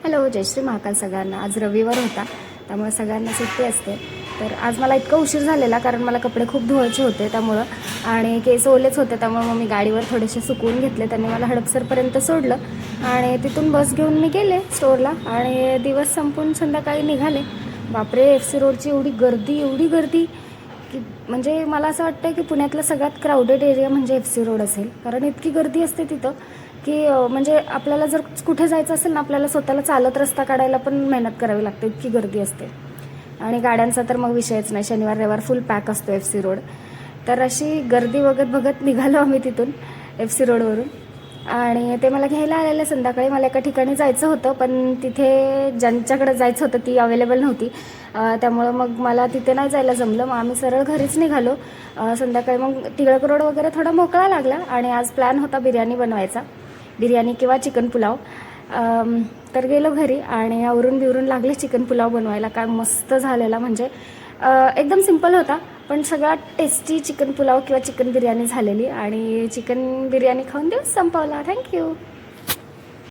Hello, Jayashree Mahakal सगळ्यांना. आज रविवार होता, त्यामुळे सगळ्यांना सुट्टी असते. तर आज मला इतका उशीर झालेला कारण मला कपडे खूप धुवायचे होते त्यामुळं, आणि केस ओलेच होते त्यामुळे मग मी गाडीवर थोडेसे सुकवून घेतले. त्यांनी मला हडपसरपर्यंत सोडलं आणि तिथून बस घेऊन मी गेले स्टोअरला आणि दिवस संपून संध्याकाळी निघाले. बापरे, FC रोडची एवढी गर्दी की म्हणजे मला असं वाटतं की पुण्यातलं सगळ्यात क्राऊडेड एरिया म्हणजे FC रोड असेल, कारण इतकी गर्दी असते तिथं की म्हणजे आपल्याला जर कुठे जायचं असेल ना, आपल्याला स्वतःला चालत रस्ता काढायला पण मेहनत करावी लागते, इतकी गर्दी असते. आणि गाड्यांचा तर मग विषयच नाही, शनिवार रविवार फुल पॅक असतो FC रोड. तर अशी गर्दी बघत निघालो आम्ही तिथून FC रोडवरून. आणि ते मला घ्यायला आलेले संध्याकाळी. मला एका ठिकाणी जायचं होतं पण तिथे ज्यांच्याकडे जायचं होतं ती अवेलेबल नव्हती, त्यामुळं मग मला तिथे नाही जायला जमलं. मग आम्ही सरळ घरीच निघालो. संध्याकाळी मग टिळक रोड वगैरे थोडा मोकळा लागला आणि आज प्लॅन होता बिर्याणी बनवायचा, बिर्याणी किंवा चिकन पुलाव. तर गेलो घरी आणि आवरून लागले चिकन पुलाव बनवायला. काय मस्त झालेला, म्हणजे एकदम सिंपल होता पण सगळ्यात टेस्टी चिकन पुलाव किंवा चिकन बिर्याणी झालेली. आणि चिकन बिर्याणी खाऊन दिवस संपवला. थँक्यू.